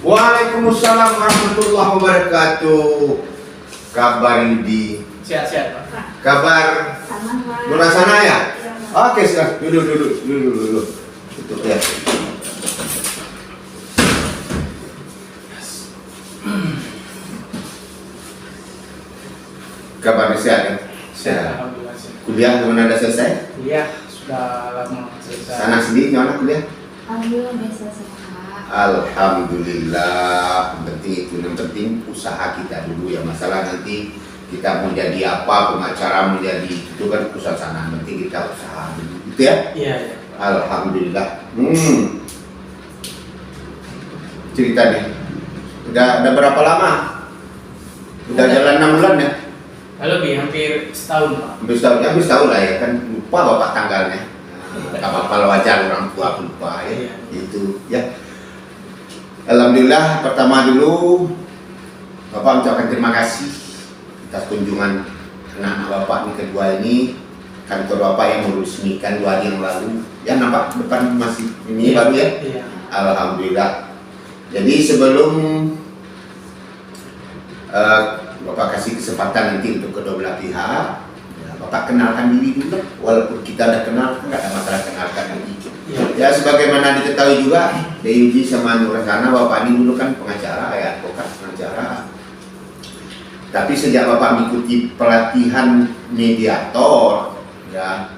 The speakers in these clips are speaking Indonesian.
Waalaikumsalam warahmatullahi wabarakatuh. Kabar Yudi? Sehat-sehat Pak. Kabar Lurah sana ya? Oke, silakan. Duduk. Tutup ya. Kabarnya sehat ya? Sehat. Alhamdulillah sehat. Kuliah gimana, udah selesai? Kuliah sudah lama selesai. Sana sendiri gimana kuliah? Alhamdulillah biasa Kak. Alhamdulillah. Yang penting usaha kita dulu ya. Masalah nanti kita mau jadi apa, pengacara mau jadi itu kan usaha sana. Yang penting kita usaha dulu, gitu ya? Iya. Alhamdulillah. Cerita nih. Udah berapa lama? Udah jalan 6 bulan ya? Lebih hampir setahun Pak. Habis tahun lah ya kan, lupa bapak tanggalnya. Gak apa-apa, wajar orang tua lupa ya. Iya. Itu ya. Alhamdulillah, pertama dulu bapak ucapkan terima kasih atas kunjungan anak-anak bapak ini kedua ini. Kantor bapak yang meresmikan 2 hari yang lalu. Ya nampak depan masih ini baru ya. Iya. Alhamdulillah. Jadi sebelum Bapak kasih kesempatan nanti untuk kedua belah pihak, ya, Bapak kenalkan diri dulu. Walaupun kita udah kenal, nggak ada masalah kenalkan lagi. Ya sebagaimana diketahui juga, Dewi sama Nurasana, Bapak ini dulu kan pengacara, ya advokat pengacara. Tapi sejak Bapak mengikuti pelatihan mediator, ya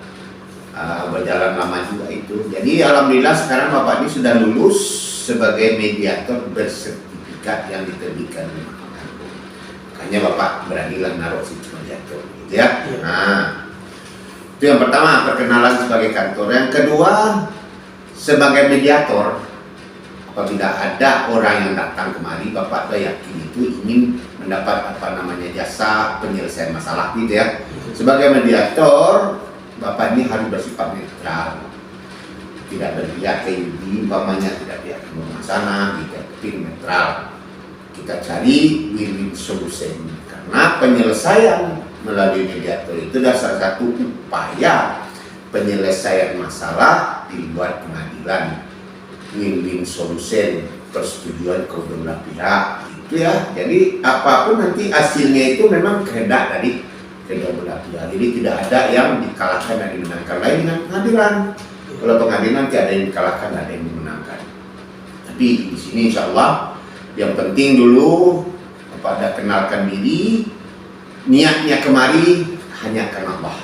berjalan lama juga itu. Jadi alhamdulillah sekarang Bapak ini sudah lulus sebagai mediator bersertifikat yang diterbitkan. Makanya Bapak beranilah naruh situ mediator, gitu ya. Iya. Nah, itu yang pertama, perkenalan sebagai kantor. Yang kedua, sebagai mediator, apabila ada orang yang datang kemari, Bapak sudah yakin itu ingin mendapat jasa penyelesaian masalah, gitu ya. Sebagai mediator, Bapak ini harus bersifat netral, tidak berpihak ke Yudi, umpamanya tidak berpihak ke sana, gitu, tapi netral. Kita cari win-win solution, karena penyelesaian melalui mediator itu adalah salah satu upaya penyelesaian masalah di luar pengadilan. Win-win solution, persetujuan kedua belah pihak, itu ya. Jadi apapun nanti hasilnya itu memang kehendak dari kedua belah pihak. Jadi tidak ada yang dikalahkan dan dimenangkan, lain dengan pengadilan. Kalau pengadilan tidak ada yang dikalahkan, ada yang dimenangkan. Tapi di sini insya Allah yang penting dulu pada kenalkan diri, niatnya kemari hanya karena Allah.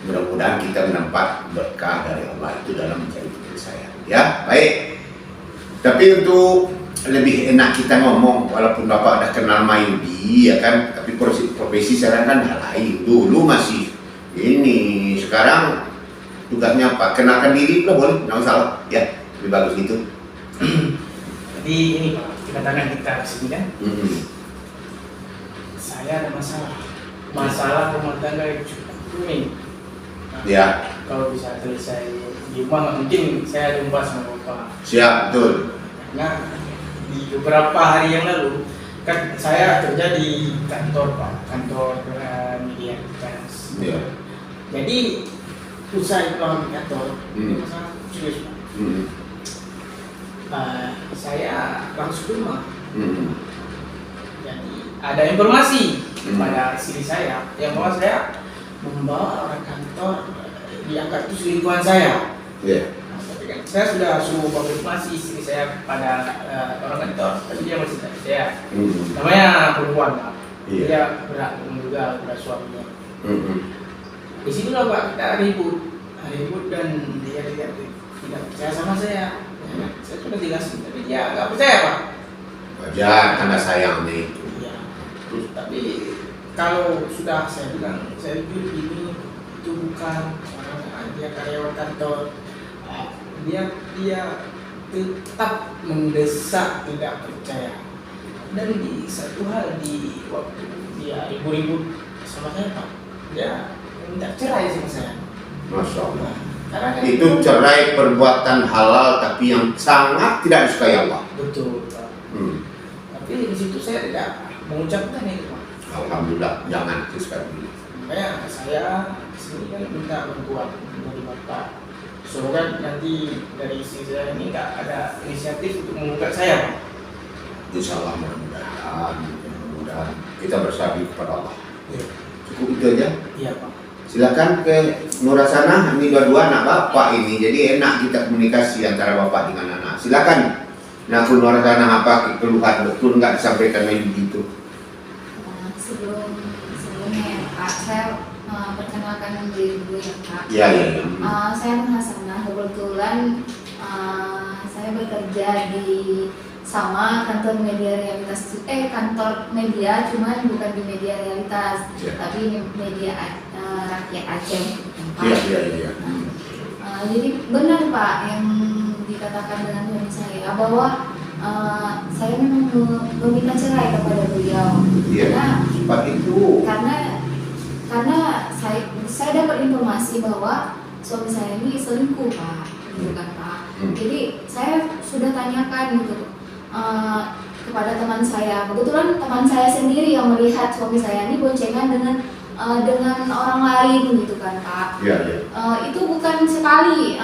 Mudah-mudahan kita mendapat berkah dari Allah itu dalam mencari penyelesaian. Ya, baik. Tapi untuk lebih enak kita ngomong, walaupun Bapak udah kenal Mayudi, ya kan, tapi profesi sekarang kan hal lain. Dulu masih ini, sekarang tugasnya apa? Kenalkan diri, boleh, nggak masalah. Ya, lebih bagus gitu. Jadi ini Pak, kedatangan kita ke sini kan. Saya ada masalah rumah tangga yang cukup rumit. Nah, Ya. Kalau bisa selesai di rumah, nggak mungkin saya jumpa sama Bapak. Siap, betul. Karena di beberapa hari yang lalu kan saya kerja di kantor Pak, kantor media trans. Ya. Jadi usai pulang di kantor, ini masalah serius Pak. Saya langsung ke rumah. Jadi ada informasi kepada istri saya yang bahwa saya membawa orang kantor dianggap itu selingkuhan saya. Ya. Nah, tapi kan saya sudah suruh konfirmasi istri saya pada orang kantor, tapi dia masih tidak percaya. Namanya perempuan Pak. Iya. Dia berat juga pada suaminya. Di sini lah Pak kita ribut dan dia tidak percaya sama saya. Ya, saya sudah jelasin, tapi dia nggak percaya Pak. Wajar, tanda sayangnya itu. Iya. Tapi kalau sudah saya bilang, saya jujur ini itu bukan orang, dia karyawan kantor. Dia tetap mendesak tidak percaya. Dan di satu hal di waktu dia ribut-ribut sama saya Pak, dia minta cerai sama saya. Masya Allah. Karena kan Itu cerai perbuatan halal tapi yang sangat tidak disukai Allah. betul Pak. Tapi di situ saya tidak mengucapkan itu Pak. Alhamdulillah, jangan sekali. Makanya saya kesini kan minta bantuan dari Bapak semoga nanti dari istri saya ini nggak ada inisiatif untuk menggugat saya, Pak. Insya Allah mudah-mudahan kita bersabdi kepada Allah. Iya. Cukup itu aja. Iya, Pak. Silakan ke Nurasana, ini dua-dua anak bapak ini, jadi enak kita komunikasi antara bapak dengan anak. Silakan. Nah, aku Nurasana apa keluhan betul nggak disampaikan begitu? Sebelumnya ya Pak, saya perkenalkan diri dulu ya Pak. Iya. Saya Nur Hasanah, kebetulan saya bekerja di sama kantor media realitas, kantor media, cuman bukan di media realitas, Ya. tapi media rakyat Aceh. Pak. Iya. Jadi benar Pak yang dikatakan dengan suami saya bahwa saya memang meminta cerai kepada beliau. Iya. Cepat itu. Karena saya dapat informasi bahwa suami saya ini selingkuh Pak, gitu kan Pak. Jadi saya sudah tanyakan gitu kepada teman saya. Kebetulan teman saya sendiri yang melihat suami saya ini boncengan dengan orang lain gitu kan Pak. Iya. Itu bukan sekali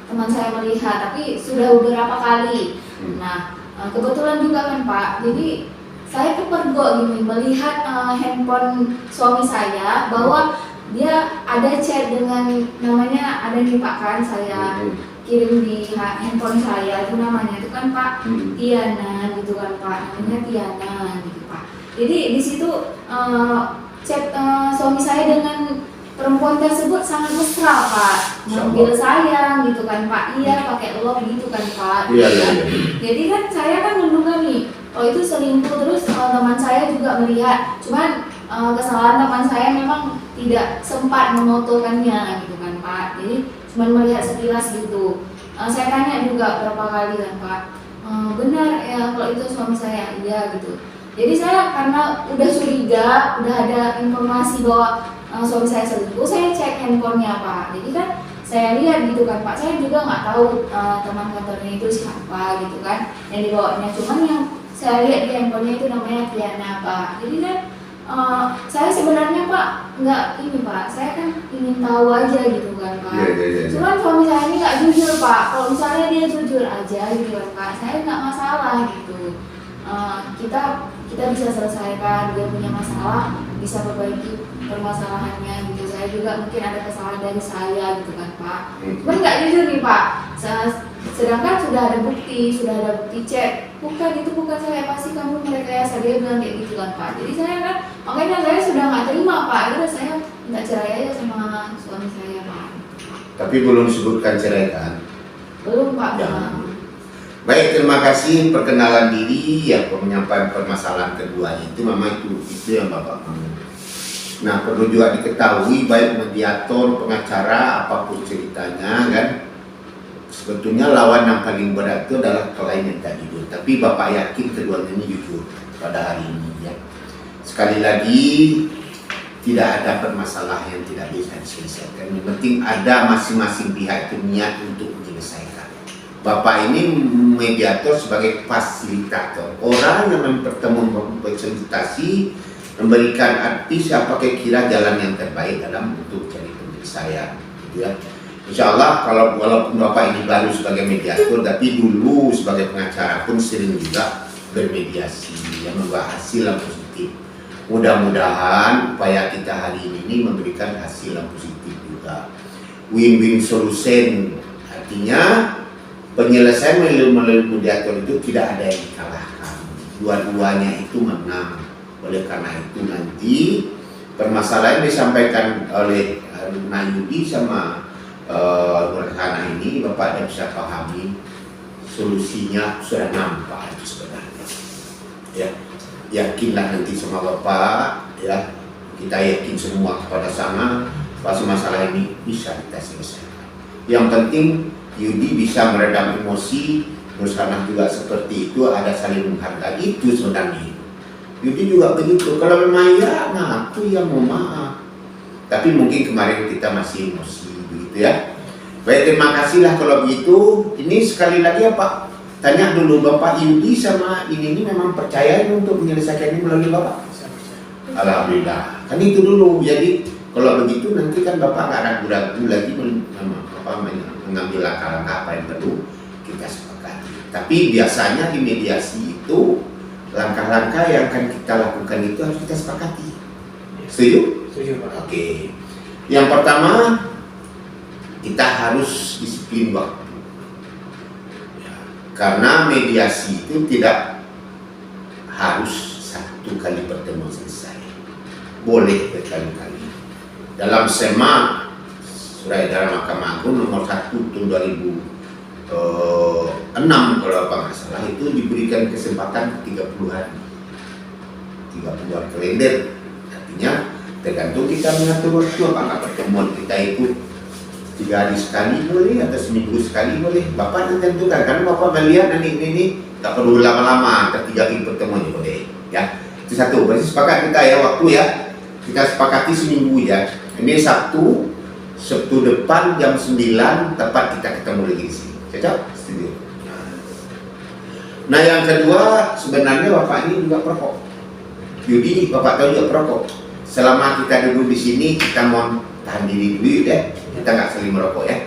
teman saya melihat, tapi sudah beberapa kali. Nah, kebetulan juga kan Pak, jadi saya kepergok gini melihat handphone suami saya bahwa dia ada chat dengan namanya, ada nih Pak kan saya kirim di handphone saya, itu namanya itu kan Pak Tiana gitu kan Pak, namanya Tiana gitu Pak. Jadi di situ chat suami saya dengan perempuan tersebut sangat mesra Pak, manggil sayang gitu kan Pak, iya pakai love gitu kan Pak. Iya. Jadi kan saya kan menduga nih, oh itu selingkuh, terus teman saya juga melihat, cuman kesalahan teman saya memang tidak sempat memotokannya gitu kan Pak. Jadi cuma melihat sekilas gitu. Saya tanya juga berapa kali kan Pak, benar ya kalau itu suami saya, iya gitu. Jadi saya karena udah curiga, udah ada informasi bahwa suami saya selingkuh, saya cek handphonenya Pak. Jadi kan saya lihat gitu kan Pak, saya juga nggak tahu teman kantornya itu siapa gitu kan yang dibawanya, cuman yang saya lihat di handphonenya itu namanya Tiana Pak. Jadi kan saya sebenarnya Pak nggak ini Pak, saya kan ingin tahu aja gitu kan Pak. Iya. Cuman suami saya ini nggak jujur Pak. Kalau misalnya dia jujur aja gitu kan Pak, saya nggak masalah gitu. Kita bisa selesaikan, dia punya masalah bisa perbaiki permasalahannya gitu. Saya juga mungkin ada kesalahan dari saya gitu kan Pak. Cuman nggak jujur nih Pak. Sedangkan sudah ada bukti cek. Itu bukan saya, pasti kamu merekayasa, dia bilang kayak gitu kan Pak. Jadi saya kan makanya saya sudah nggak terima Pak. Udah saya minta cerai aja sama suami saya Pak. Tapi belum disebutkan cerai kan? Belum Pak. Jangan. Baik, terima kasih perkenalan diri ya, penyampaian permasalahan kedua itu memang itu yang Bapak mau. Nah, perlu juga diketahui baik mediator, pengacara, apapun ceritanya kan, sebetulnya lawan yang paling berat itu adalah klien yang tak jujur. Tapi Bapak yakin keduanya ini jujur pada hari ini ya. Sekali lagi, tidak ada permasalahan yang tidak bisa diselesaikan. Yang penting ada masing-masing pihak itu niat untuk menyelesaikan. Bapak ini mediator sebagai fasilitator, orang yang memfasilitasi, memberikan arti siapa kira jalan yang terbaik dalam untuk cari penyelesaian, gitu ya. Insya Allah kalau walaupun Bapak ini baru sebagai mediator, tapi dulu sebagai pengacara pun sering juga bermediasi yang membawa hasil yang positif. Mudah-mudahan upaya kita hari ini memberikan hasil yang positif juga. Win-win solution, artinya penyelesaian melalui mediator itu tidak ada yang dikalahkan. Dua-duanya itu menang. Oleh karena itu nanti permasalahan disampaikan oleh Nayudi sama Nurhana ini Bapak bisa pahami, solusinya sudah nampak itu sebenarnya. Ya, yakinlah nanti sama Bapak ya, kita yakin semua kepada sama bahwa masalah ini bisa kita selesaikan. Yang penting Yudi bisa meredam emosi, Nurhana juga seperti itu, ada saling menghargai, itu sebenarnya. Yudi juga begitu, kalau memang ya, nah aku yang mau maaf. Tapi mungkin kemarin kita masih emosi begitu ya. Baik, terima kasihlah kalau begitu. Ini sekali lagi ya Pak, tanya dulu Bapak Yudi sama ini memang percaya untuk menyelesaikan ini melalui Bapak? Alhamdulillah, kan itu dulu. Jadi kalau begitu nanti kan Bapak nggak ragu-ragu lagi mengambil langkah-langkah apa yang perlu kita sepakati. Tapi biasanya di mediasi itu langkah-langkah yang akan kita lakukan itu harus kita sepakati. Setuju? Setuju Pak. Oke. Yang pertama, kita harus disiplin waktu. Ya, karena mediasi itu tidak harus satu kali pertemuan selesai. Boleh berkali-kali. Dalam SEMA Surat Edaran Mahkamah Agung nomor 1 tahun 2006 kalau apa nggak salah, itu diberikan kesempatan 30 hari 30 hari kalender. Artinya tergantung kita mengatur waktu, apakah pertemuan kita itu 3 hari sekali boleh atau seminggu sekali boleh. Bapak nanti tentukan, karena Bapak melihat ini tak perlu lama-lama, antara 3 kali pertemuan boleh ya. Itu satu, berarti sepakat kita ya waktu ya. Kita sepakati seminggu ya. Ini Sabtu depan jam 9 tepat kita ketemu lagi di sini. Cocok? Setuju. Nah yang kedua, sebenarnya Bapak ini juga perokok. Yudi, Bapak tahu juga perokok. Selama kita duduk di sini, kita mau tahan diri dulu ya. Kita nggak saling merokok ya.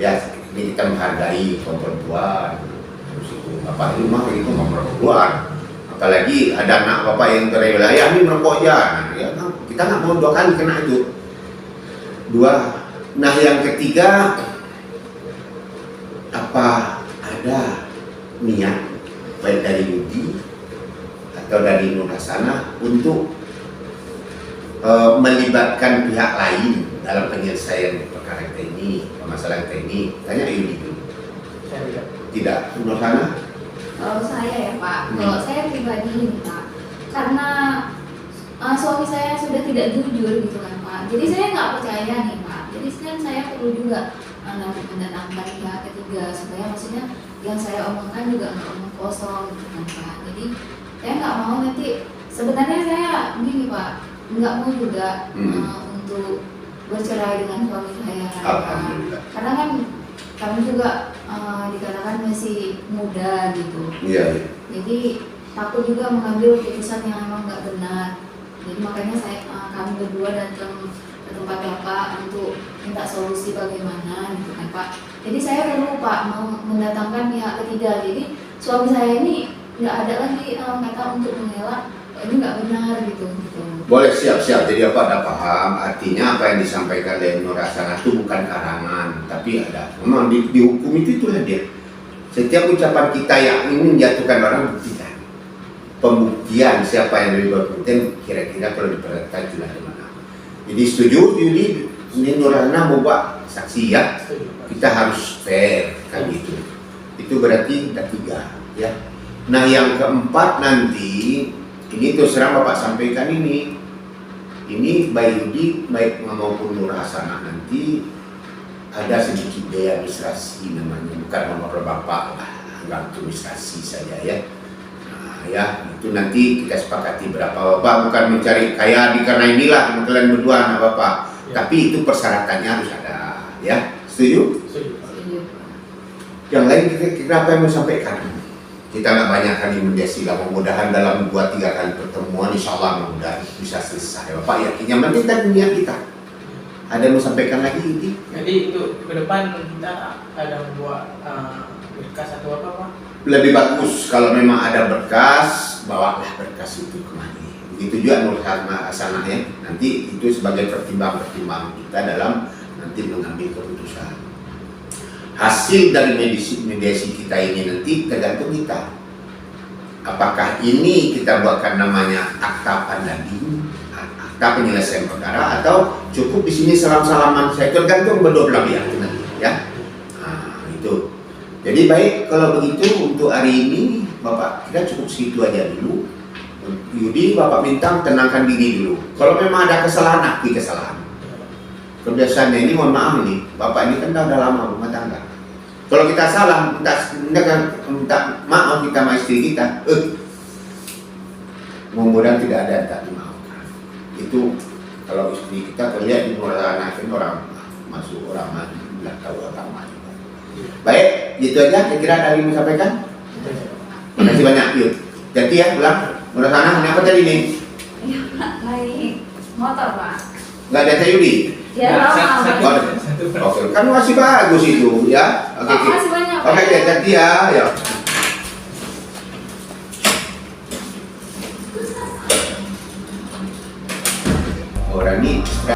Ya, ini kita menghargai kaum perempuan. Terus itu Bapak di rumah itu mau merokok luar. Apalagi ada anak Bapak yang dari wilayah ini merokok aja. Nah, ya, kita nggak mau 2 kali kena itu. 2. Nah yang ketiga, apa ada niat baik dari Yudi atau dari Nur Hasanah untuk melibatkan pihak lain dalam penyelesaian perkara kita ini, permasalahan kita ini? Tanya Yudi dulu. Saya Tidak, Nur Hasanah? Kalau saya ya Pak, kalau saya pribadi ini Pak, karena suami saya sudah tidak jujur gitu kan Pak, jadi saya nggak percaya nih Pak. Jadi kan saya perlu juga mendatangkan pihak ketiga supaya maksudnya yang saya omongkan juga nggak omong kosong gitu kan Pak. Jadi saya nggak mau nanti, sebenarnya saya gini Pak, nggak mau juga untuk bercerai dengan suami saya kan, Pak. Karena kan kami juga dikatakan masih muda gitu. Iya. Jadi takut juga mengambil keputusan yang memang nggak benar. Jadi makanya kami berdua datang ke tempat Bapak untuk minta solusi bagaimana gitu kan Pak. Jadi saya perlu Pak mau mendatangkan pihak ketiga. Jadi suami saya ini nggak ada lagi kata untuk mengelak, ini nggak benar gitu. Boleh, siap-siap. Jadi Bapak ada paham, artinya apa yang disampaikan oleh Nur Hasanah itu bukan karangan, tapi ada. Memang di hukum itu hadir. Setiap ucapan kita yang ingin menjatuhkan orang, buktikan. Pembuktian siapa yang lebih berpenting, kira-kira kalau diperhatikan itu ada mana. Jadi setuju, Yudi, ini Nur Hasanah mau buat saksi ya. Kita harus fair kan gitu. Itu berarti ada 3 ya. Nah yang keempat nanti, ini terus terang Bapak sampaikan ini baik Yudi baik maupun Nur Hasanah nanti ada sedikit biaya administrasi namanya, bukan nomor Bapak lah, anggap administrasi saja ya. Nah ya itu nanti kita sepakati berapa Bapak, bukan mencari kaya karena inilah kalian berdua anak Bapak ya. Tapi itu persyaratannya harus ada ya. Setuju? Setuju. Yang lain kita apa yang mau sampaikan? Kita nggak banyak kali mediasi lah, mudah-mudahan dalam 2-3 kali pertemuan insya Allah mudah bisa selesai. Bapak yakin yang penting kan dunia kita. Ada yang mau sampaikan lagi ini? Jadi itu ke depan kita ada membuat berkas atau apa Pak? Lebih bagus kalau memang ada berkas, bawalah berkas itu kemari. Begitu juga Nur Hasanah ya. Nanti itu sebagai pertimbangan kita dalam nanti mengambil keputusan. Hasil dari mediasi kita ini nanti tergantung kita. Apakah ini kita buatkan namanya akta pandanding, akta penyelesaian perkara, atau cukup di sini salam-salaman. Saya tergantung berdua belah pihak nanti, ya. Nah, itu. Jadi baik kalau begitu untuk hari ini, Bapak kita cukup segitu aja dulu. Yudi, Bapak minta tenangkan diri dulu. Kalau memang ada kesalahan, akui kesalahan. Kebiasaannya ini mohon maaf nih, Bapak ini kan udah lama rumah tangga. Kalau kita salah, minta maaf kita sama istri kita, mudah-mudahan tidak ada yang tak dimaafkan. Itu kalau istri kita terlihat di anak orang masuk orang maju, nggak tahu agama juga. Baik, gitu aja. Kira-kira ada yang mau sampaikan? Terima kasih banyak. Yuk, jadi ya pulang. Mudah sana, ini apa tadi nih? Iya Pak, naik motor Pak. Nggak ada Yudi? Ya, Nah, lama. Oh, Oke, kan masih bagus itu ya. Oke, Pak, oke. makasih banyak, Pak. Oke, oke, ganti ya. Ya. Orang ini